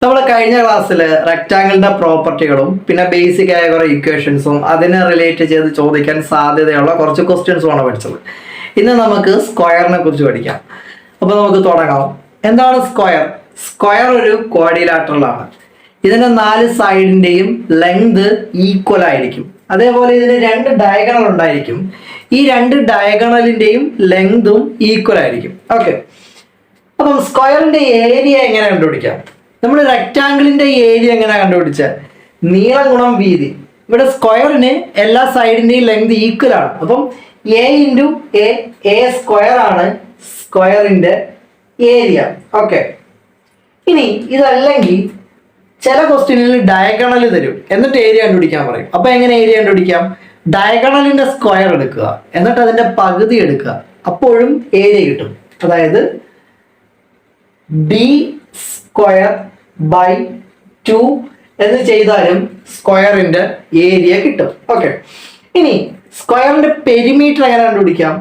നമ്മൾ കഴിഞ്ഞ ക്ലാസ്സിൽ റെക്റ്റാങ്കിളിന്റെ പ്രോപ്പർട്ടികളും പിന്നെ ബേസിക് ആയ കുറെ ഇക്വേഷൻസും അതിനെ റിലേറ്റ് ചെയ്ത് ചോദിക്കാൻ സാധ്യതയുള്ള കുറച്ച് ക്വസ്റ്റ്യൻസുമാണ് പഠിച്ചത്. ഇന്ന് നമുക്ക് സ്ക്വയറിനെ കുറിച്ച് പഠിക്കാം. അപ്പോൾ നമുക്ക് തുടങ്ങാം. എന്താണ് സ്ക്വയർ? സ്ക്വയർ ഒരു ക്വാഡ്രിലാറ്ററൽ ആണ്. ഇതിന്റെ 4 സൈഡിന്റെയും ലെങ്ത് ഈക്വൽ ആയിരിക്കും. അതേപോലെ ഇതിന് 2 ഡയഗണൽ ഉണ്ടായിരിക്കും. ഈ 2 ഡയഗണലിന്റെയും ലെങ്തും ഈക്വൽ ആയിരിക്കും. ഓക്കെ, അപ്പം സ്ക്വയറിന്റെ ഏരിയ എങ്ങനെ കണ്ടുപിടിക്കാം? നമ്മൾ റെക്റ്റാങ്കിളിന്റെ ഏരിയ എങ്ങനെ കണ്ടുപിടിച്ച? നീളം ഗുണം വീതി. ഇവിടെ സ്ക്വയറിന് എല്ലാ സൈഡിന്റെയും ലെങ്ത് ഈക്വൽ ആണ്. അപ്പം എ ഇൻറ്റു എ സ്ക്വയർ ആണ് സ്ക്വയറിന്റെ ഏരിയ. ഓക്കെ, ഇനി ഇതല്ലെങ്കിൽ ചില ക്വസ്റ്റ്യനിൽ ഡയഗണൽ തരും, എന്നിട്ട് ഏരിയ കണ്ടുപിടിക്കാൻ പറയും. അപ്പൊ എങ്ങനെ ഏരിയ കണ്ടുപിടിക്കാം? ഡയഗണലിന്റെ സ്ക്വയർ എടുക്കുക, എന്നിട്ട് അതിന്റെ പകുതി എടുക്കുക, അപ്പോഴും ഏരിയ കിട്ടും. അതായത് ഡി സ്ക്വയർ ബൈ 2 എന്ന് ചെയ്താലും സ്ക്വയറിന്റെ ഏരിയ കിട്ടും. ഓക്കെ, ഇനി സ്ക്വയറിന്റെ പെരിമീറ്റർ എങ്ങനെ കണ്ടുപിടിക്കാം?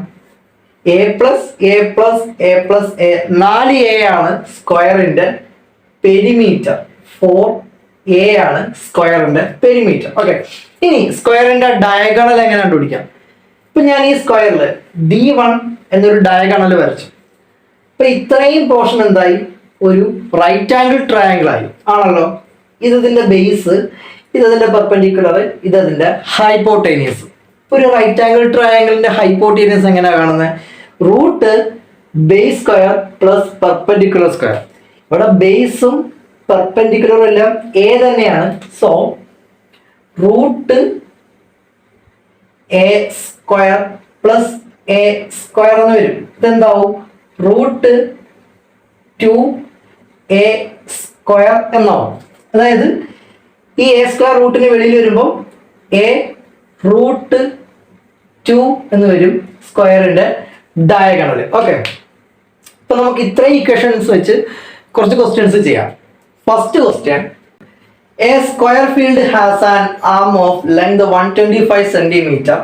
A plus A plus A plus A, 4a ആണ് സ്ക്വയറിന്റെ പെരിമീറ്റർ. 4a ആണ് സ്ക്വയറിന്റെ പെരിമീറ്റർ. ഓക്കെ, ഇനി സ്ക്വയറിന്റെ ഡയഗണൽ എങ്ങനെ കണ്ടുപിടിക്കാം? ഇപ്പൊ ഞാൻ ഈ സ്ക്വയറിൽ D1 എന്നൊരു ഡയഗണൽ വരച്ചു. അപ്പൊ ഇത്രയും പോർഷൻ എന്തായി? ഒരു റൈറ്റ് ആംഗിൾ ട്രയാങ്കിൾ ആയി ആണല്ലോ. ഇതിന്റെ ബേസ്, ഇതിന്റെ പെർപെൻഡിക്കുലർ, ഇതിന്റെ ഹൈപ്പോട്ടേനിയസ്. ഒരു റൈറ്റ് ആംഗിൾ ട്രയാങ്കിളിന്റെ ഹൈപ്പോട്ടേനിയസ് എങ്ങനെയാ കാണുന്നത്? Root base square plus perpendicular square. ഇവിടെ ബേസും പെർപെൻഡിക്കുലറും എല്ലാം എ തന്നെയാണ്. So root A square plus A square എന്ന് വരും. ഇതെന്താവും? റൂട്ട് 2a സ്ക്വയർ എന്നാവും. അതായത് ഈ എ സ്ക്വയർ റൂട്ടിന് വെളിയിൽ വരുമ്പോൾ എ റൂട്ട് 2 എന്ന് വരും സ്ക്വയറിന്റെ ഡയഗണൽ. ഓക്കെ, ഇപ്പൊ നമുക്ക് ഇത്രയും ഇക്വേഷൻസ് വെച്ച് കുറച്ച് ക്വസ്റ്റ്യൻസ് ചെയ്യാം. First question, A square field has an am of length 125 centimetre.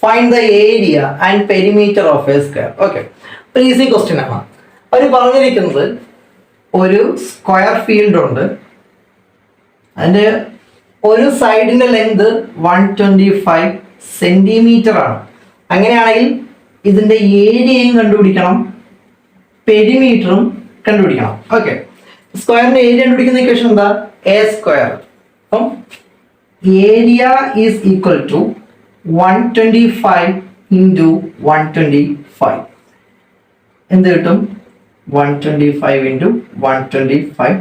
Find the area and perimeter of A square. Okay, ഒരു ഈസി ക്വസ്റ്റ്യൻ ആണ്. അവർ പറഞ്ഞിരിക്കുന്നത് ഒരു സ്ക്വയർ ഫീൽഡ് ഉണ്ട്, അതിന്റെ ഒരു സൈഡിന്റെ ലെങ്ത് 125 സെന്റിമീറ്റർ ആണ്. അങ്ങനെയാണെങ്കിൽ ഇതിന്റെ ഏരിയയും കണ്ടുപിടിക്കണം, പെരിമീറ്ററും കണ്ടുപിടിക്കണം. ഓക്കെ, സ്ക്വയറിന്റെ ഏരിയ കണ്ടുപിടിക്കുന്ന ഇക്വേഷൻ എന്താ? A square. അപ്പം area is equal to 125 into 125. എന്ത് കിട്ടും? 125 ഇൻറ്റു 125.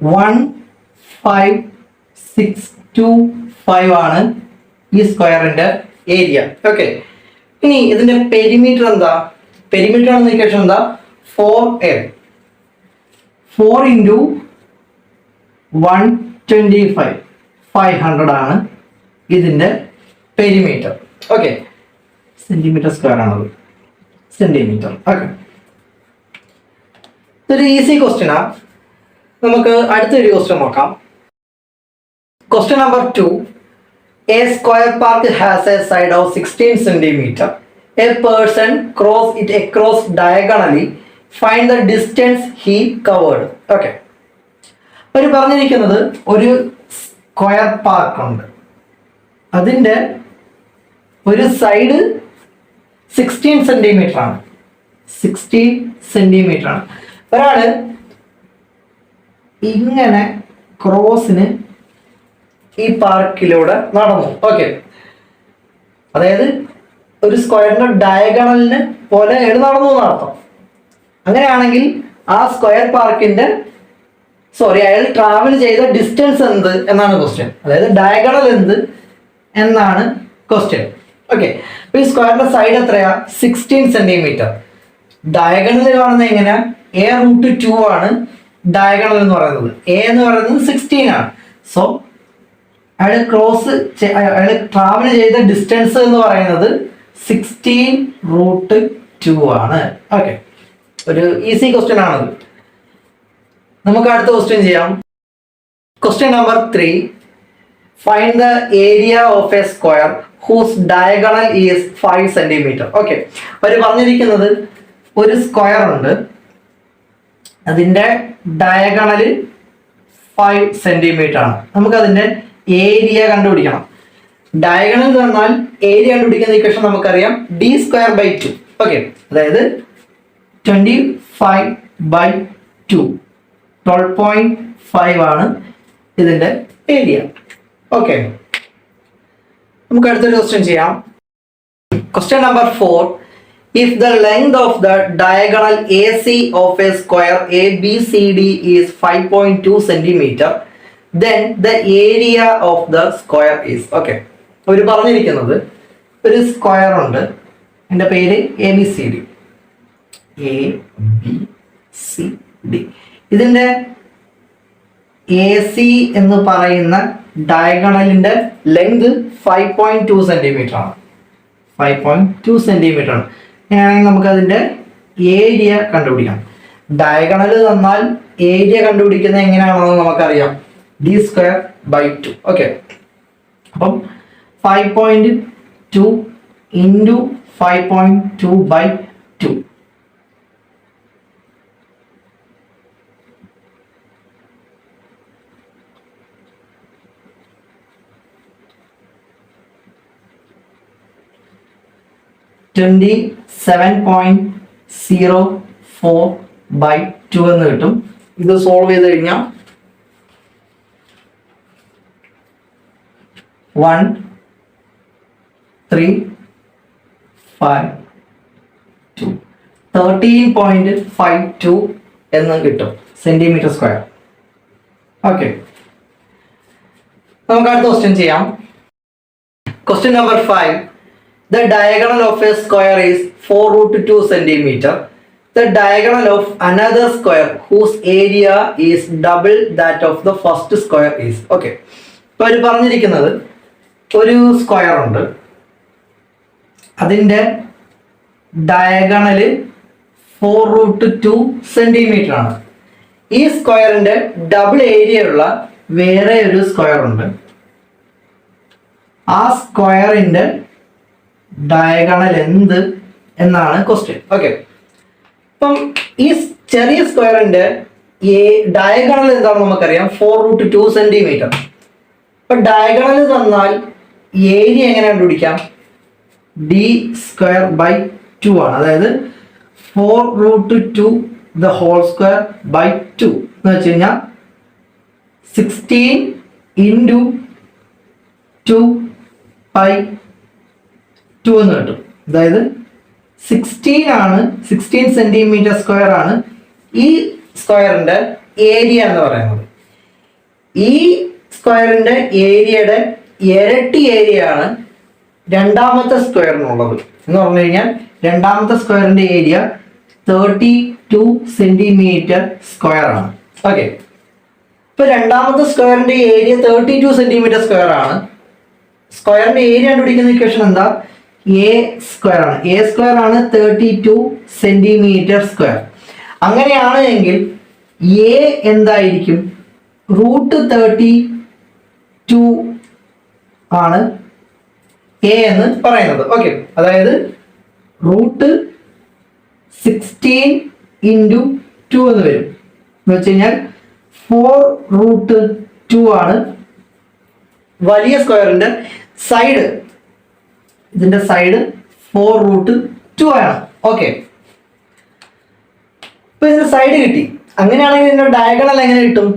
വൺ 5,625 ആണ് ഈ സ്ക്വയറിന്റെ ഏരിയ. ഓക്കെ, ഇനി ഇതിന്റെ പെരിമീറ്റർ എന്താ? പെരിമീറ്റർ ആണെന്ന് ഇക്വേഷൻ എന്താ? 4a. 4 ഇൻറ്റു 125 500 ആണ് ഇതിന്റെ പെരിമീറ്റർ. ഓക്കെ, സെന്റിമീറ്റർ സ്ക്വയർ ആണത്, സെന്റിമീറ്റർ. ഓക്കെ, ഇതൊരു ഈസി ക്വസ്റ്റ്യൻ ആണ്. നമുക്ക് അടുത്തൊരു ക്വസ്റ്റ്യൻ നോക്കാം. Question number 2, a square park has a side of 16 centimetre. A person cross it across diagonally. Find the distance he covered. Okay, അവർ പറഞ്ഞിരിക്കുന്നത് ഒരു square park ഉണ്ട്, അതിൻ്റെ ഒരു സൈഡ് 16 സെന്റിമീറ്റർ ആണ്. 16 സെന്റിമീറ്റർ ആണ്. ഒരാള് ഇങ്ങനെ ക്രോസിന് ഈ പാർക്കിലൂടെ നടന്നു. ഓക്കെ, അതായത് ഒരു സ്ക്വയറിന്റെ ഡയഗണലിന് പോലെ നടന്നു എന്നർത്ഥം. അങ്ങനെയാണെങ്കിൽ ആ സ്ക്വയർ പാർക്കിന്റെ അയാൾ ട്രാവൽ ചെയ്ത ഡിസ്റ്റൻസ് എന്ത് എന്നാണ് ക്വസ്റ്റ്യൻ. അതായത് ഡയഗണൽ എന്ത് എന്നാണ് ക്വസ്റ്റ്യൻ. ഓക്കെ, അപ്പൊ ഈ സ്ക്വയറിന്റെ സൈഡ് എത്രയാ? 16 സെന്റിമീറ്റർ. ഡയഗണൽ കാണുന്നത് എങ്ങനെയാ? എ റൂട്ട് 2 ആണ് ഡയഗണൽ എന്ന് പറയുന്നത്. എ എന്ന് പറയുന്നത് 16 ആണ്. സോ അയാൾ ട്രാവൽ ചെയ്ത ഡിസ്റ്റൻസ് എന്ന് പറയുന്നത് 16 റൂട്ട് 2 ആണ്. ഓക്കെ, ഒരു ഈസി ക്വസ്റ്റ്യൻ ആണത്. നമുക്ക് അടുത്ത ക്വസ്റ്റ്യൻ ചെയ്യാം. Question number 3. Find the area of a square whose diagonal is 5 centimeter. Okay. അവർ പറഞ്ഞിരിക്കുന്നത് ഒരു സ്ക്വയർ ഉണ്ട്, അതിന്റെ ഡയഗണൽ 5 സെന്റിമീറ്റർ ആണ്. നമുക്ക് അതിന്റെ ഏരിയ കണ്ടുപിടിക്കണം. ഡയഗണൽ തന്നാൽ ഏരിയ കണ്ടുപിടിക്കുന്ന ഇക്വേഷൻ നമുക്കറിയാം, d²/2. ഓക്കെ, അതായത് 25/2 12.5 ആണ് ഇതിന്റെ ഏരിയ. ഓക്കെ, നമുക്ക് അടുത്തൊരു ക്വസ്റ്റ്യൻ ചെയ്യാം. Question number 4. If the length of the diagonal AC of a square ABCD is 5.2 centimeter, then the area of the square is. Okay, ഒരു പറഞ്ഞിരിക്കുന്നത് ഒരു സ്ക്വയർ ഉണ്ട്, എൻ്റെ പേര് ABCD. ABCD. ഇതിന്റെ AC എന്ന് പറയുന്ന ഡയഗണലിന്റെ ലെങ്ത് 5.2 സെന്റിമീറ്റർ ആണ്. 5.2 സെന്റിമീറ്റർ ആണ്. അങ്ങനെയാണെങ്കിൽ നമുക്ക് അതിന്റെ ഏരിയ കണ്ടുപിടിക്കാം. ഡയഗണൽ തന്നാൽ ഏരിയ കണ്ടുപിടിക്കുന്നത് എങ്ങനെയാണെന്ന് നമുക്കറിയാം, d²/2. ഓക്കെ, അപ്പം 5.2 ഇൻറ്റു 5.2/2. (27.04/2) എന്ന് കിട്ടും. ഇത് സോൾവ് ചെയ്ത് കഴിഞ്ഞാൽ 1352 13.52 എന്ന് കിട്ടും സെന്റിമീറ്റർ സ്ക്വയർ. ഓക്കെ, നമുക്ക് അടുത്ത ക്വസ്റ്റ്യൻ ചെയ്യാം. Question number 5. The diagonal of a square is 4√2 centimeter. The diagonal of another square whose area is double that of the first square is. Okay, ഇപ്പോൾ അവർ പറഞ്ഞിരിക്കുന്നത് ഒരു സ്ക്വയർ ഉണ്ട്, അതിൻ്റെ ഡയഗണല് 4√2 സെന്റിമീറ്റർ ആണ്. ഈ സ്ക്വയറിന്റെ ഡബിൾ ഏരിയ ഉള്ള വേറെ ഒരു സ്ക്വയർ ഉണ്ട്, ആ സ്ക്വയറിന്റെ ഡയഗണൽ എന്ത് എന്നാണ് ക്വസ്റ്റ്യൻ. ഓക്കെ, അപ്പം ഈ ചെറിയ സ്ക്വയറിന്റെ ഡയഗണൽ എന്താണെന്ന് നമുക്കറിയാം, 4√2 സെന്റിമീറ്റർ. അപ്പൊ ഡയഗണൽ തന്നാൽ ഏരിയ എങ്ങനെ കണ്ടുപിടിക്കാം, d²/2 ആണ്. അതായത് 4√2 the whole square by 2 എന്ന് വെച്ച് കഴിഞ്ഞാൽ 16 into 2/2 എന്ന് കിട്ടും. അതായത് 16 ആണ്, 16 സെന്റിമീറ്റർ സ്ക്വയർ ആണ് ഈ സ്ക്വയറിന്റെ ഏരിയ എന്ന് പറയുന്നത്. ഈ സ്ക്വയറിന്റെ ഏരിയയുടെ ഇരട്ടി ഏരിയ ആണ് രണ്ടാമത്തെ സ്ക്വയറിനുള്ളത് എന്ന് പറഞ്ഞു കഴിഞ്ഞാൽ രണ്ടാമത്തെ സ്ക്വയറിന്റെ ഏരിയ 32 സെന്റിമീറ്റർ സ്ക്വയർ ആണ്. ഓക്കെ, ഇപ്പൊ രണ്ടാമത്തെ സ്ക്വയറിന്റെ ഏരിയ 32 സെന്റിമീറ്റർ സ്ക്വയർ ആണ്. സ്ക്വയറിന്റെ ഏരിയ കണ്ടുപിടിക്കുന്ന ഇക്വേഷൻ എന്താ, a² ആണ്. a² ആണ് 32 സെന്റിമീറ്റർ സ്ക്വയർ. അങ്ങനെയാണ് എങ്കിൽ a എന്തായിരിക്കും, √32 ആണ് a എന്ന് പറയുന്നത്. ഓക്കെ, അതായത് √16 into 2 എന്ന് വരും. എന്ന് വെച്ച് കഴിഞ്ഞാൽ 4√2 ആണ് വലിയ സ്ക്വയറിന്റെ സൈഡ്. ഇതിന്റെ സൈഡ് 4√2 ആണ്. ഓക്കെ, ഇപ്പൊ ഇതിന്റെ സൈഡ് കിട്ടി. അങ്ങനെയാണെങ്കിൽ ഇതിന്റെ ഡയഗണൽ എങ്ങനെ കിട്ടും,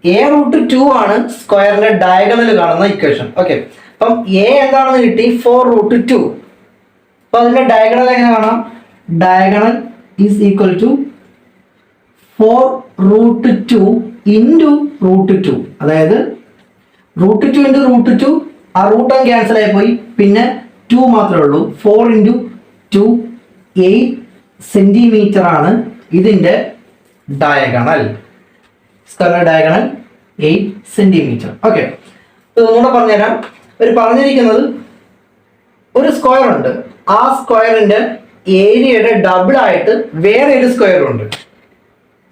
a√2 ആണ് സ്ക്വയറിന്റെ ഡയഗണൽ കാണുന്ന ഇക്വേഷൻ. ഓക്കെ, അപ്പം a എന്താണെന്ന് കിട്ടി, 4√2. അപ്പൊ അതിന്റെ ഡയഗണൽ എങ്ങനെ കാണാം, diagonal is equal to 4√2 into √2. അതായത് √2 into √2, ആ റൂട്ട് അങ്ങ് ക്യാൻസൽ ആയി പോയി, പിന്നെ 2 മാത്രമേ ഉള്ളൂ. 4 into 2 8 സെന്റിമീറ്റർ ആണ് ഇതിന്റെ ഡയഗണൽ. സ്ക്വയറിന്റെ ഡയഗണൽ 8 സെന്റിമീറ്റർ. ഓക്കെ, ഒന്നുകൂടെ പറഞ്ഞുതരാം. അവർ പറഞ്ഞിരിക്കുന്നത് ഒരു സ്ക്വയർ ഉണ്ട്, ആ സ്ക്വയറിന്റെ ഏരിയയുടെ ഡബിൾ ആയിട്ട് വേറെ ഒരു സ്ക്വയർ ഉണ്ട്.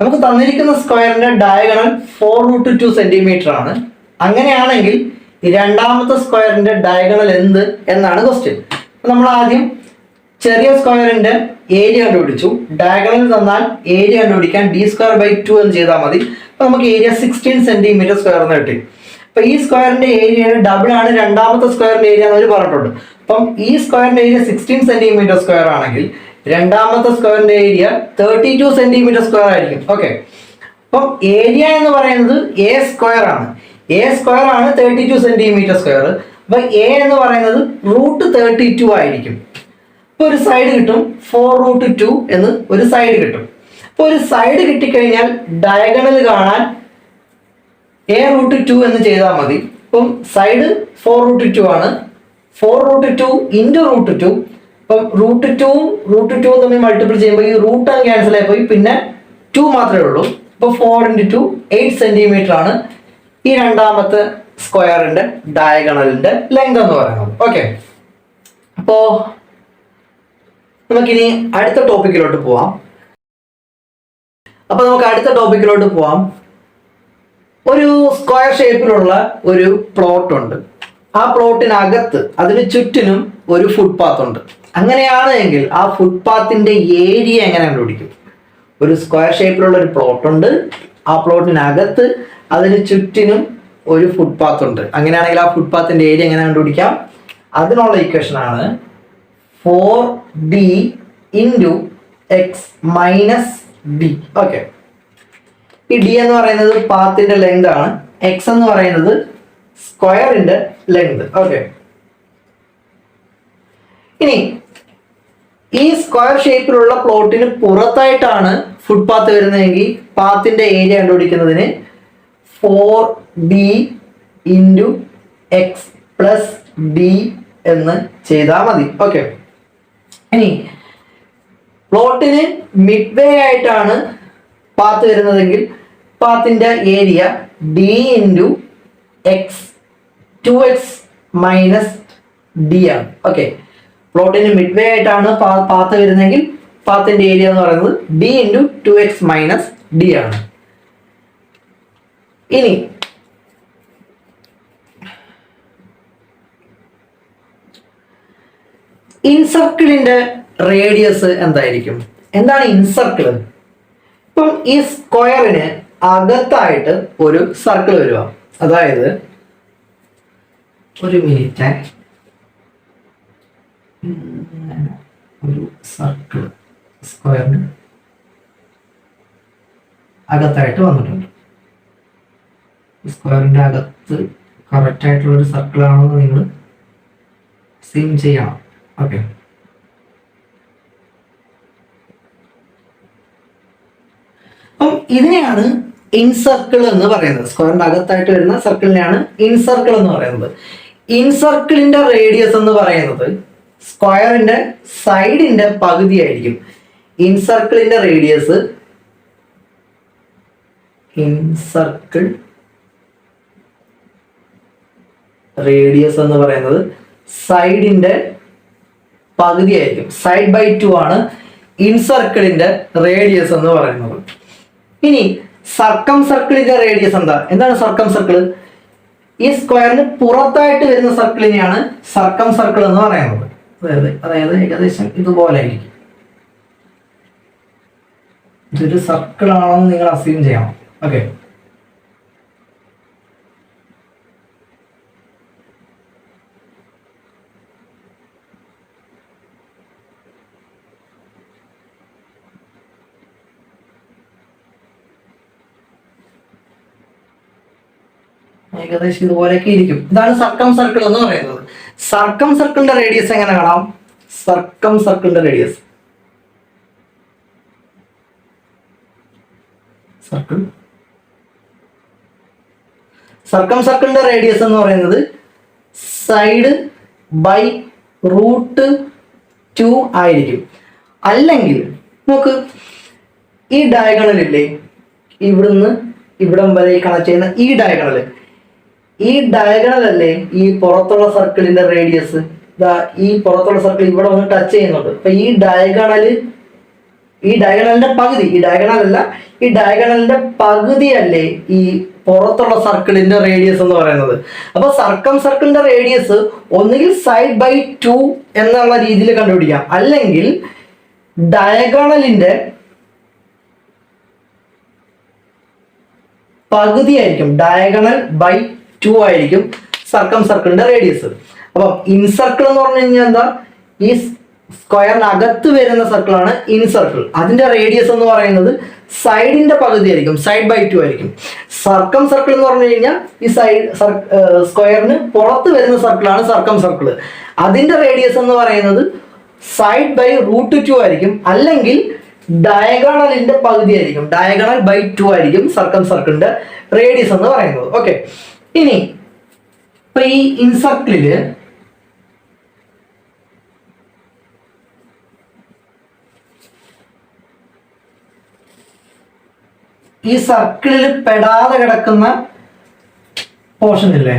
നമുക്ക് തന്നിരിക്കുന്ന സ്ക്വയറിന്റെ ഡയഗണൽ 4√2 സെന്റിമീറ്റർ ആണ്. അങ്ങനെയാണെങ്കിൽ രണ്ടാമത്തെ സ്ക്വയറിന്റെ ഡയഗണൽ എന്ത് എന്നാണ് ക്വസ്റ്റ്യൻ. നമ്മൾ ആദ്യം ചെറിയ സ്ക്വയറിന്റെ ഏരിയ കണ്ടുപിടിച്ചു. ഡയഗണൽ തന്നാൽ ഏരിയ കണ്ടുപിടിക്കാൻ d²/2 എന്ന് ചെയ്താൽ മതി. അപ്പൊ നമുക്ക് ഏരിയ 16 സെന്റിമീറ്റർ സ്ക്വയർ എന്ന് കിട്ടി. അപ്പൊ ഈ സ്ക്വയറിന്റെ ഏരിയയുടെ ഡബിൾ ആണ് രണ്ടാമത്തെ സ്ക്വയറിന്റെ ഏരിയ എന്ന് അവർ പറഞ്ഞിട്ടുണ്ട്. അപ്പം ഈ സ്ക്വയറിന്റെ ഏരിയ 16 സെന്റിമീറ്റർ സ്ക്വയർ ആണെങ്കിൽ രണ്ടാമത്തെ സ്ക്വയറിന്റെ ഏരിയ 32 സെന്റിമീറ്റർ സ്ക്വയർ ആയിരിക്കും. ഓക്കെ, അപ്പം ഏരിയ എന്ന് പറയുന്നത് എ സ്ക്വയർ ആണ്. എ സ്ക്വയർ ആണ് 32 സെന്റിമീറ്റർ സ്ക്വയർ. അപ്പൊ എ എന്ന് പറയുന്നത് √32 ആയിരിക്കും. അപ്പൊ ഒരു സൈഡ് കിട്ടും 4√2 എന്ന് ഒരു സൈഡ് കിട്ടും. അപ്പൊ ഒരു സൈഡ് കിട്ടിക്കഴിഞ്ഞാൽ ഡയഗണൽ കാണാൻ a√2 എന്ന് ചെയ്താൽ മതി. അപ്പം സൈഡ് 4√2 ആണ്. 4√2 ഇൻറ്റു √2. അപ്പം √2 തമ്മിൽ മൾട്ടിപ്പിൾ ചെയ്യുമ്പോൾ ഈ റൂട്ട് അങ്ങ് ക്യാൻസൽ ആയി പോയി, പിന്നെ 2 മാത്രമേ ഉള്ളൂ. അപ്പോൾ 4 × 2 8 സെന്റിമീറ്റർ ആണ് ഈ രണ്ടാമത്തെ സ്ക്വയറിന്റെ ഡയഗണലിന്റെ ലെങ്ത് എന്ന് പറയുന്നത്. ഓക്കെ, അപ്പോ നമുക്കിനി അടുത്ത ടോപ്പിക്കിലോട്ട് പോവാം. ഒരു സ്ക്വയർ ഷേപ്പിലുള്ള ഒരു പ്ലോട്ട് ഉണ്ട്. ആ പ്ലോട്ടിനകത്ത് അതിന് ചുറ്റിനും ഒരു ഫുട്പാത്ത് ഉണ്ട്. അങ്ങനെയാണെങ്കിൽ ആ ഫുട്പാത്തിന്റെ ഏരിയ എങ്ങനെ കണ്ടുപിടിക്കും? ഒരു സ്ക്വയർ ഷേപ്പിലുള്ള ഒരു പ്ലോട്ട് ഉണ്ട്, ആ പ്ലോട്ടിനകത്ത് അതിന് ചുറ്റിനും ഒരു ഫുട്പാത്ത് ഉണ്ട്. അങ്ങനെയാണെങ്കിൽ ആ ഫുട്പാത്തിന്റെ ഏരിയ എങ്ങനെ കണ്ടുപിടിക്കാം? അതിനുള്ള ഇക്വേഷൻ ആണ് 4d × x - d. ഓക്കെ, ഈ d എന്ന് പറയുന്നത് പാത്തിന്റെ ലെങ്ത് ആണ്, x എന്ന് പറയുന്നത് സ്ക്വയറിന്റെ ലെങ്ത്. ഓക്കെ, ഇനി ഈ സ്ക്വയർ ഷേപ്പിലുള്ള പ്ലോട്ടിന് പുറത്തായിട്ടാണ് ഫുട്പാത്ത് വരുന്നതെങ്കിൽ പാത്തിന്റെ ഏരിയ കണ്ടുപിടിക്കുന്നതിന് 4d × x + d എന്ന് ചെയ്താൽ മതി. ഓക്കെ, ഇനി പ്ലോട്ടിന് മിഡ് വേ ആയിട്ടാണ് പാത്ത് വരുന്നതെങ്കിൽ പാത്തിന്റെ area d × x 2x - d ആണ്. ഓക്കെ, പ്ലോട്ടിന് മിഡ് വേ ആയിട്ടാണ് പാത്ത് വരുന്നതെങ്കിൽ പാത്തിന്റെ ഏരിയ എന്ന് പറയുന്നത് d × 2x - d ആണ്. ഇനി ഇൻസർക്കിളിന്റെ റേഡിയസ് എന്തായിരിക്കും? എന്താണ് ഇൻസർക്കിൾ? ഇപ്പം ഈ സ്ക്വയറിന് അകത്തായിട്ട് ഒരു സർക്കിൾ വരിക. അതായത് ഒരു മിനിറ്റ്, ഒരു സർക്കിൾ സ്ക്വയറിന് അകത്തായിട്ട് വന്നിട്ടുണ്ട്. സ്ക്വയറിന്റെ അകത്ത് കറക്റ്റ് ആയിട്ടുള്ള ഒരു സർക്കിൾ ആണെന്ന് നിങ്ങൾ സീം ചെയ്യണം. ഓക്കെ, അപ്പം ഇതിനെയാണ് ഇൻസർക്കിൾ എന്ന് പറയുന്നത്. സ്ക്വയറിന്റെ അകത്തായിട്ട് വരുന്ന സർക്കിളിനെയാണ് ഇൻസർക്കിൾ എന്ന് പറയുന്നത്. ഇൻസർക്കിളിന്റെ റേഡിയസ് എന്ന് പറയുന്നത് സ്ക്വയറിന്റെ സൈഡിന്റെ പകുതിയായിരിക്കും. ഇൻസർക്കിളിന്റെ റേഡിയസ് എന്ന് പറയുന്നത് സൈഡിന്റെ പകുതിയായിരിക്കും. സൈഡ് ബൈ 2 ആണ് ഇൻസർക്കിളിന്റെ റേഡിയസ് എന്ന് പറയുന്നത്. ഇനി സർക്കം സർക്കിളിന്റെ റേഡിയസ് എന്താണ് സർക്കം സർക്കിൾ? ഈ സ്ക്വയറിന് പുറത്തായിട്ട് വരുന്ന സർക്കിളിനെയാണ് സർക്കം സർക്കിൾ എന്ന് പറയുന്നത്. അതായത് ഏകദേശം ഇതുപോലെ ആയിരിക്കും. ഇതൊരു സർക്കിൾ ആണെന്ന് നിങ്ങൾ അസ്യൂം ചെയ്യണം. ഓക്കെ, ഏകദേശം ഇതുപോലെയൊക്കെ ഇരിക്കും. ഇതാണ് സർക്കം സർക്കിൾ എന്ന് പറയുന്നത്. സർക്കം സർക്കിളിന്റെ റേഡിയസ് എങ്ങനെ കാണാം? സർക്കം സർക്കിളിന്റെ റേഡിയസ് എന്ന് പറയുന്നത് സൈഡ് ബൈ √2 ആയിരിക്കും. അല്ലെങ്കിൽ നോക്ക്, ഈ ഡയഗണൽ ഇല്ലേ, ഇവിടുന്ന് ഇവിടം വരെ കണക്ട് ചെയ്യുന്ന ഈ ഡയഗണൽ അല്ലേ ഈ പുറത്തുള്ള സർക്കിളിന്റെ റേഡിയസ്. ഈ പുറത്തുള്ള സർക്കിൾ ഇവിടെ വന്ന് ടച്ച് ചെയ്യുന്നുണ്ട്. അപ്പൊ ഈ ഡയഗണല് ഈ ഡയഗണലിന്റെ പകുതി, ഈ ഡയഗണൽ അല്ല, ഈ ഡയഗണലിന്റെ പകുതിയല്ലേ ഈ പുറത്തുള്ള സർക്കിളിന്റെ റേഡിയസ് എന്ന് പറയുന്നത്. അപ്പൊ സർക്കിളിന്റെ റേഡിയസ് ഒന്നുകിൽ സൈഡ് ബൈ 2 എന്നുള്ള രീതിയിൽ കണ്ടുപിടിക്കാം, അല്ലെങ്കിൽ ഡയഗണലിന്റെ പകുതി ആയിരിക്കും, ഡയഗണൽ ബൈ 2 ആയിരിക്കും സർക്കിളിന്റെ റേഡിയസ്. അപ്പം ഇൻസർക്കിൾ എന്ന് പറഞ്ഞു കഴിഞ്ഞാൽ എന്താ, ഈ സ്ക്വയറിനകത്ത് വരുന്ന സർക്കിളാണ് ഇൻസർക്കിൾ. അതിന്റെ റേഡിയസ് എന്ന് പറയുന്നത് സൈഡിന്റെ പകുതി ആയിരിക്കും, സൈഡ് ബൈ 2 ആയിരിക്കും. സർക്കിൾ എന്ന് പറഞ്ഞു കഴിഞ്ഞാൽ ഈ സ്ക്വയറിന് പുറത്ത് വരുന്ന സർക്കിളാണ് സർക്കിൾ. അതിന്റെ റേഡിയസ് എന്ന് പറയുന്നത് സൈഡ് ബൈ √2 ആയിരിക്കും, അല്ലെങ്കിൽ ഡയഗണലിന്റെ പകുതി ആയിരിക്കും, ഡയഗണൽ ബൈ 2 ആയിരിക്കും സർക്കിളിന്റെ റേഡിയസ് എന്ന് പറയുന്നത്. ഓക്കെ, ഇനി ഇപ്പൊ ഈ ഇൻസർക്കിളില് ഈ സർക്കിളിൽ പെടാതെ കിടക്കുന്ന പോർഷൻ ഇല്ലേ,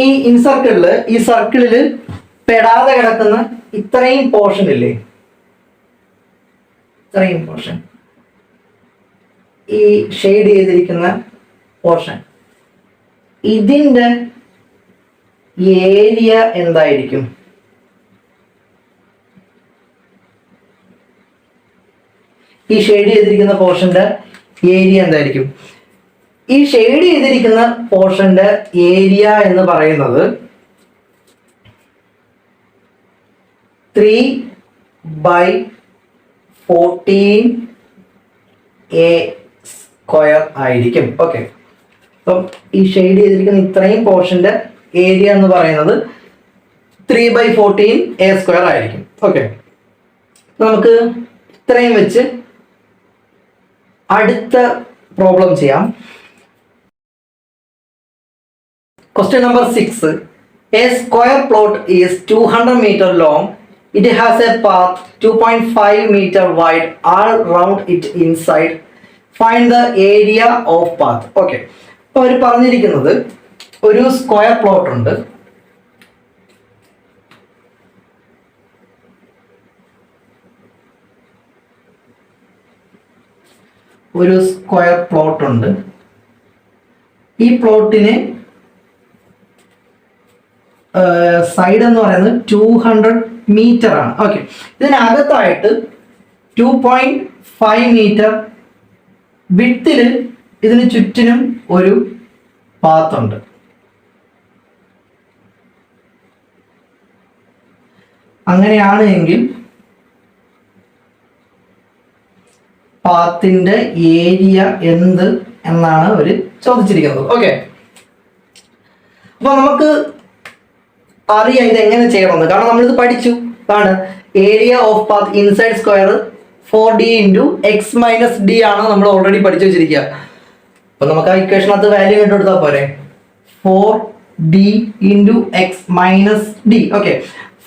ഈ സർക്കിളില് പെടാതെ കിടക്കുന്ന ഇത്രയും പോർഷൻ ഇല്ലേ, ഇത്രയും പോർഷൻ, ഈ ഷെയ്ഡ് ചെയ്തിരിക്കുന്ന പോർഷൻ, ഇതിന്റെ ഏരിയ എന്തായിരിക്കും? ഈ ഷെയ്ഡ് ചെയ്തിരിക്കുന്ന പോർഷന്റെ ഏരിയ എന്തായിരിക്കും? ഈ ഷെയ്ഡ് ചെയ്തിരിക്കുന്ന പോർഷന്റെ ഏരിയ എന്ന് പറയുന്നത് 3/14a² ആയിരിക്കും. ഓക്കെ, അപ്പം ഈ ഷെയ്ഡ് ചെയ്തിരിക്കുന്ന ഇത്രയും പോർഷന്റെ ഏരിയ എന്ന് പറയുന്നത് 3/14a² ആയിരിക്കും. ഓക്കെ, നമുക്ക് ഇത്രയും വെച്ച് അടുത്ത പ്രോബ്ലം ചെയ്യാം. Question number 6. A square plot is 200 meter long. It has a path 2.5 meter wide all round it inside. Find the area of path. Okay, അപ്പോൾ അവർ പറഞ്ഞിരിക്കുന്നത് ഒരു സ്ക്വയർ പ്ലോട്ട് ഉണ്ട്. ഈ പ്ലോട്ടിന് സൈഡ് എന്ന് പറയുന്നത് 200 മീറ്റർ ആണ്. ഓക്കെ, ഇതിനകത്തായിട്ട് 2.5 മീറ്റർ വിഡ്ത്തിൽ ഇതിന് ചുറ്റിനും ഒരു പാത്ത് ഉണ്ട്. അങ്ങനെയാണ് എങ്കിൽ പാത്തിന്റെ ഏരിയ എന്ത് എന്നാണ് അവർ ചോദിച്ചിരിക്കുന്നത്. ഓക്കെ, അപ്പൊ നമുക്ക് അറിയാം ഇത് എങ്ങനെ ചെയ്യണമെന്ന്, കാരണം നമ്മളിത് പഠിച്ചു. ആണ് area of path inside square 4d × x - d ആണ് നമ്മൾ ഓൾറെഡി പഠിച്ചു വെച്ചിരിക്കുക. അപ്പൊ നമുക്ക് ആ ഇക്വേഷനകത്ത് വാല്യൂ കണ്ടുകൊടുത്താൽ പോരെ, 4d × x - d. Okay,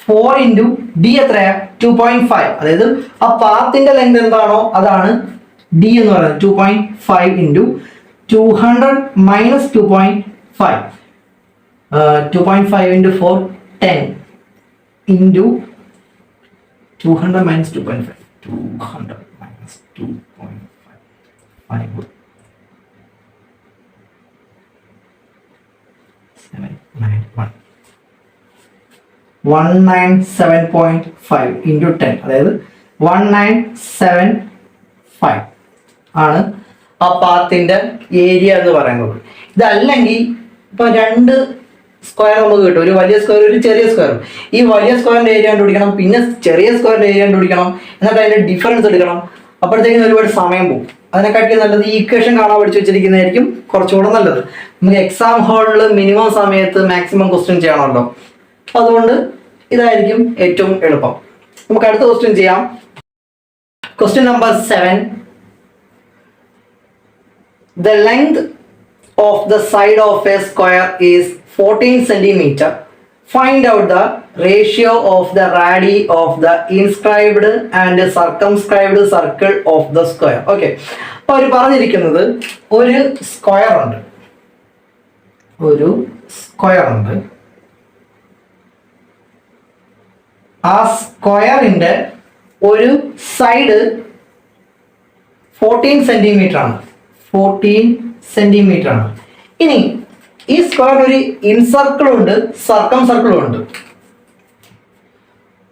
4 × d എത്രയാ, 2.5. അതായത് ആ പാത്തിന്റെ ലെങ്ത് എന്താണോ അതാണ് d എന്ന് പറയുന്നത്. 2.5 × 200 - 2.5. 2.5 × 4 10 × 200 - 2.5. 200 - 2.5 197.5 × 10, അതായത് 1975 ആണ് ആ പാത്തിന്റെ ഏരിയ എന്ന് പറയുന്നത്. ഇതല്ലെങ്കിൽ ഇപ്പൊ രണ്ട് സ്ക്വയർ നമുക്ക് കിട്ടും, ഒരു വലിയ സ്ക്വയർ ഒരു ചെറിയ സ്ക്വയർ. ഈ വലിയ സ്ക്വയറിന്റെ ഏരിയ കണ്ടുപിടിക്കണം, പിന്നെ ചെറിയ സ്ക്വയറിന്റെ ഏരിയ കണ്ടുപിടിക്കണം, എന്നിട്ട് അതിന്റെ ഡിഫറൻസ് എടുക്കണം. അപ്പോഴത്തേക്കും ഒരുപാട് സമയം പോകും. അതിനെക്കാട്ടി നല്ലത് ഈ ഇക്വേഷൻ കാണാൻ പഠിച്ചു വെച്ചിരിക്കുന്നതായിരിക്കും കുറച്ചുകൂടെ നല്ലത്. നമുക്ക് എക്സാം ഹാളിൽ മിനിമം സമയത്ത് മാക്സിമം ക്വസ്റ്റ്യൻ ചെയ്യണമല്ലോ, അതുകൊണ്ട് ഇതായിരിക്കും ഏറ്റവും എളുപ്പം. നമുക്ക് അടുത്ത ക്വസ്റ്റ്യൻ ചെയ്യാം. Question number 7. The length of the side of a square is 14 centimeter. Find out the ratio of the radii of the inscribed and circumscribed circle of the square. Okay, അപ്പൊ അവർ പറഞ്ഞിരിക്കുന്നത് ഒരു സ്ക്വയർ ഉണ്ട്, ആ സ്ക്വയറിന്റെ ഒരു side 14 centimetre ആണ്. 14 centimetre ആണ്. ഇനി ഈ സ്ക്വയറിന് ഒരു ഇൻസർക്കിളും ഉണ്ട്, സർക്കം സർക്കിളും ഉണ്ട്.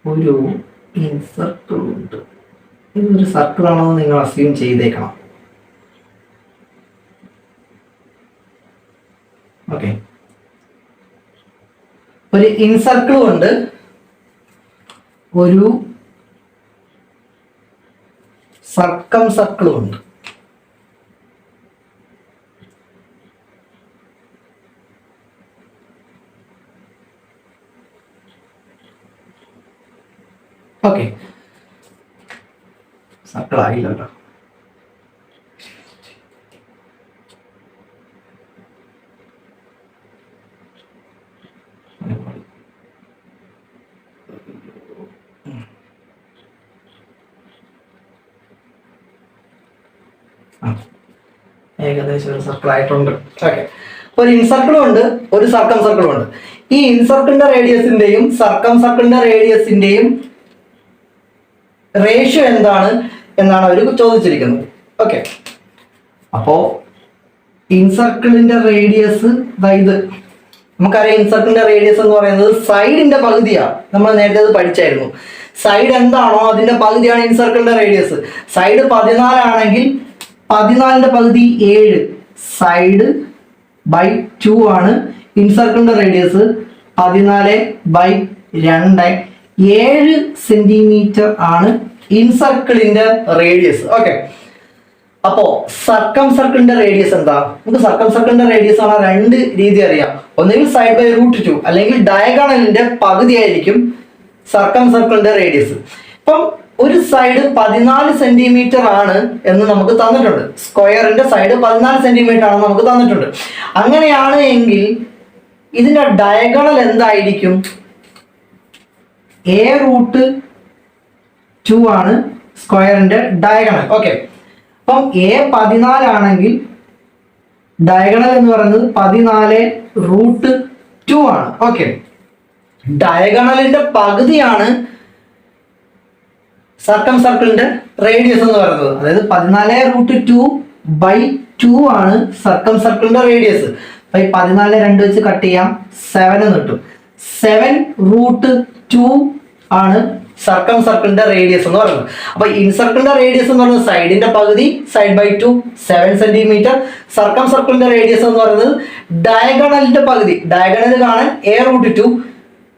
ഒരു ഇൻസർക്കിളും ഉണ്ട്. ഇതൊരു സർക്കിൾ ആണെന്ന് നിങ്ങൾ അസ്യൂം ചെയ്തേക്കണം. ഓക്കെ, ഒരു ഇൻസർക്കിളും ഉണ്ട്, ഒരു സർക്കം സർക്കിളും ഉണ്ട്. ഓക്കെ, സർക്കിൾ ആയില്ലല്ലോ. ഏകദേശം ഒരു സർക്കിൾ ആയിട്ടുണ്ട്. ഓക്കെ, ഒരു ഇൻസർക്കിളും ഉണ്ട്, ഒരു സർക്കം സർക്കിളും ഉണ്ട്. ഈ ഇൻസർക്കിളിന്റെ റേഡിയസിന്റെയും സർക്കം സർക്കിളിന്റെ റേഡിയസിന്റെയും റേഷ്യോ എന്താണ് എന്നാണ് അവർ ചോദിച്ചിരിക്കുന്നത്. ഓക്കെ, അപ്പോ ഇൻസർക്കിളിന്റെ റേഡിയസ് ഇത് നമുക്കറിയാം. ഇൻസർക്കിളിന്റെ റേഡിയസ് എന്ന് പറയുന്നത് സൈഡിന്റെ പകുതിയാണ്. നമ്മൾ നേരത്തെ അത് പഠിച്ചായിരുന്നു. സൈഡ് എന്താണോ അതിന്റെ പകുതിയാണ് ഇൻസർക്കിളിന്റെ റേഡിയസ്. സൈഡ് 14 ആണെങ്കിൽ 14ന്റെ പകുതി 7, സൈഡ് ബൈ 2 ആണ് ഇൻസർക്കിളിന്റെ റേഡിയസ്. 14/2, 7 സെന്റിമീറ്റർ ആണ് ഇൻസർക്കിളിന്റെ റേഡിയസ്. ഓക്കെ, അപ്പോ സർക്കം സർക്കിളിന്റെ റേഡിയസ് എന്താ? നമുക്ക് സർക്കം സർക്കിളിന്റെ റേഡിയസ് ആണ് 2 രീതി അറിയാം. ഒന്നുകിൽ സൈഡ് ബൈ √2 അല്ലെങ്കിൽ ഡയഗണലിന്റെ പകുതി ആയിരിക്കും സർക്കം സർക്കിളിന്റെ റേഡിയസ്. ഇപ്പം ഒരു സൈഡ് 14 സെന്റിമീറ്റർ ആണ് എന്ന് നമുക്ക് തന്നിട്ടുണ്ട്. സ്ക്വയറിന്റെ സൈഡ് 14 സെന്റിമീറ്റർ ആണെന്ന് നമുക്ക് തന്നിട്ടുണ്ട്. അങ്ങനെയാണ് എങ്കിൽ ഇതിന്റെ ഡയഗണൽ എന്തായിരിക്കും? a√2 ആണ് സ്ക്വയറിന്റെ ഡയഗണൽ. ഓക്കെ, അപ്പം a14 ആണെങ്കിൽ ഡയഗണൽ എന്ന് പറയുന്നത് 14√2 ആണ്. ഓക്കെ, ഡയഗണലിന്റെ പകുതിയാണ് സർക്കം സർക്കിളിന്റെ റേഡിയസ് എന്ന് പറയുന്നത്. അതായത് 14√2/2 ആണ് സർക്കം സർക്കിളിന്റെ റേഡിയസ്. അപ്പൊ ഈ 14 2 വെച്ച് കട്ട് ചെയ്യാം, 7 എന്ന് കിട്ടും. 7√2 ആണ് സർക്കം സർക്കിളിന്റെ റേഡിയസ് എന്ന് പറയുന്നത്. അപ്പൊ ഇൻസർക്കിളിന്റെ റേഡിയസ് എന്ന് പറയുന്നത് സൈഡിന്റെ പകുതി, സൈഡ് ബൈ 2, 7 സെന്റിമീറ്റർ. സർക്കം സർക്കിളിന്റെ റേഡിയസ് എന്ന് പറയുന്നത് ഡയഗണലിന്റെ പകുതി. ഡയഗണൽ കാണാൻ a√2,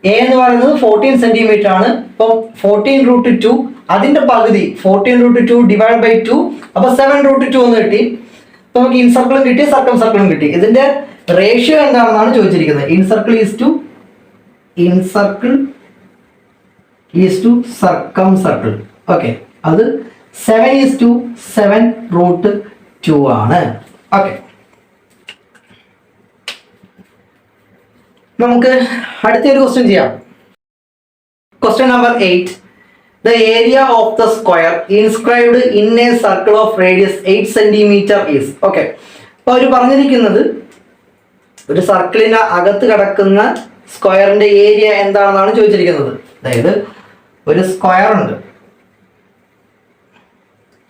a എന്ന് പറയുന്നത് 14 സെന്റിമീറ്റർ ആണ്. ഇപ്പം 14√2 അതിന്റെ പകുതി 14√2 ഡിവൈഡ് ബൈ 2, അപ്പൊ 7√2 എന്ന് കിട്ടി. നമുക്ക് ഇൻസർക്കിളും കിട്ടി, സർക്കം സർക്കിളും കിട്ടി. ഇതിന്റെ റേഷ്യോ എന്താണെന്നാണ് ചോദിച്ചിരിക്കുന്നത്. Incircle is to circumcircle. Okay, അത് 7:7√2 ആണ്. ഓക്കെ, നമുക്ക് അടുത്തൊരു ക്വസ്റ്റ്യൻ ചെയ്യാം. Question number 8. The area of the square inscribed in a circle of radius 8 centimeter is. Okay, അപ്പോൾ അവർ പറഞ്ഞിരിക്കുന്നത് ഒരു സർക്കിളിന് അകത്ത് കിടക്കുന്ന സ്ക്വയറിന്റെ ഏരിയ എന്താണെന്നാണ് ചോദിച്ചിരിക്കുന്നത്. അതായത് ഒരു സ്ക്വയർ ഉണ്ട്.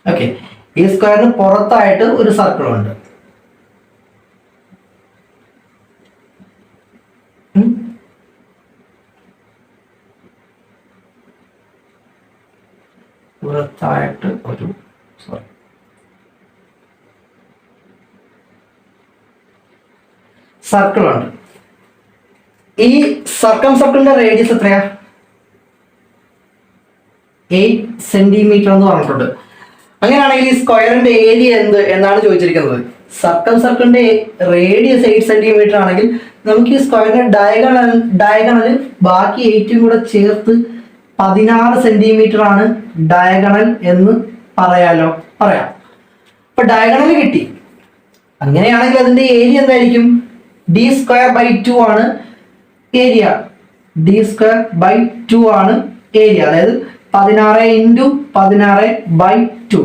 ഓക്കെ, ഈ സ്ക്വയറിന് പുറത്തായിട്ട് ഒരു സർക്കിൾ ഉണ്ട്. പുറത്തായിട്ട് ഒരു സർക്കിൾ ഉണ്ട്. ഈ സർക്കം സർക്കിളിന്റെ റേഡിയസ് എത്രയാ? 8 സെന്റിമീറ്റർ എന്ന് പറഞ്ഞിട്ടുണ്ട്. അങ്ങനെയാണെങ്കിൽ ഈ സ്ക്വയറിന്റെ ഏരിയ എന്ത് എന്നാണ് ചോദിച്ചിരിക്കുന്നത്. സർക്കം സർക്കിളിന്റെ റേഡിയസ് 8 സെന്റിമീറ്റർ ആണെങ്കിൽ നമുക്ക് ഈ സ്ക്വയറിന്റെ ഡയഗണൽ ബാക്കി 8 കൂടെ ചേർത്ത് 16 സെന്റിമീറ്റർ ആണ് ഡയഗണൽ എന്ന് പറയാം. അപ്പൊ ഡയഗണൽ കിട്ടി. അങ്ങനെയാണെങ്കിൽ അതിന്റെ ഏരിയ എന്തായിരിക്കും? d² / 2 ആണ് ഏരിയ. d²/2 ആണ് ഏരിയ. അതായത് 16 × 16/2.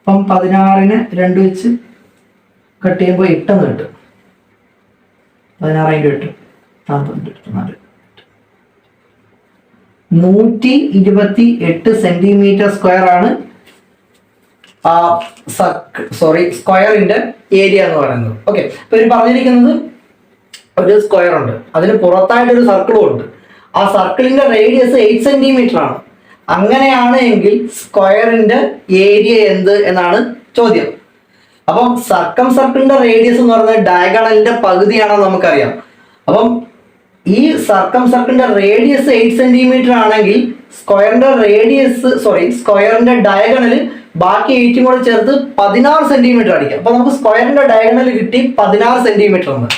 അപ്പം 16നെ 2 വെച്ച് കട്ട് ചെയ്യുമ്പോൾ 8 എന്ന് കിട്ടും. 16 × 8 128 സെന്റിമീറ്റർ സ്ക്വയർ ആണ് സ്ക്വയറിന്റെ ഏരിയ എന്ന് പറയുന്നത്. ഓക്കെ, അപ്പൊ ഇത് പറഞ്ഞിരിക്കുന്നത് ഒരു സ്ക്വയർ ഉണ്ട്, അതിന് പുറത്തായിട്ട് ഒരു സർക്കിളും ഉണ്ട്. ആ സർക്കിളിന്റെ റേഡിയസ് 8 സെന്റിമീറ്റർ ആണ്. അങ്ങനെയാണ് എങ്കിൽ സ്ക്വയറിന്റെ ഏരിയ എന്ത് എന്നാണ് ചോദ്യം. അപ്പം സർക്കിളിന്റെ റേഡിയസ് എന്ന് പറയുന്നത് ഡയഗണലിന്റെ പകുതിയാണെന്ന് നമുക്കറിയാം. അപ്പം ഈ സർക്കിളിന്റെ റേഡിയസ് 8 സെന്റിമീറ്റർ ആണെങ്കിൽ സ്ക്വയറിന്റെ ഡയഗണൽ ബാക്കി 8 കൂടെ ചേർത്ത് 16 സെന്റിമീറ്റർ അടിക്കാം. അപ്പൊ നമുക്ക് സ്ക്വയറിന്റെ ഡയഗണൽ കിട്ടി 16 സെന്റിമീറ്റർ എന്ന്.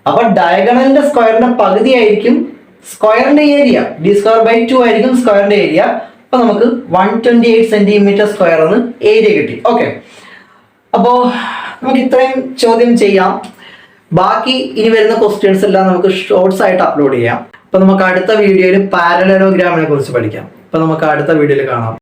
അപ്പൊ ഡയഗണലിന്റെ സ്ക്വയറിന്റെ പകുതി ആയിരിക്കും സ്ക്വയറിന്റെ ഏരിയ, d²/2 ആയിരിക്കും സ്ക്വയറിന്റെ ഏരിയ. അപ്പൊ നമുക്ക് 128 സെന്റിമീറ്റർ സ്ക്വയർ എന്ന് ഏരിയ കിട്ടി. ഓക്കെ, അപ്പോ നമുക്ക് ഇത്രയും ചോദ്യം ചെയ്യാം. ബാക്കി ഇനി വരുന്ന ക്വസ്റ്റ്യൻസ് എല്ലാം നമുക്ക് ഷോർട്സ് ആയിട്ട് അപ്ലോഡ് ചെയ്യാം. അപ്പൊ നമുക്ക് അടുത്ത വീഡിയോയിൽ പാരലലോഗ്രാമിനെ കുറിച്ച് പഠിക്കാം. അപ്പൊ നമുക്ക് അടുത്ത വീഡിയോയിൽ കാണാം.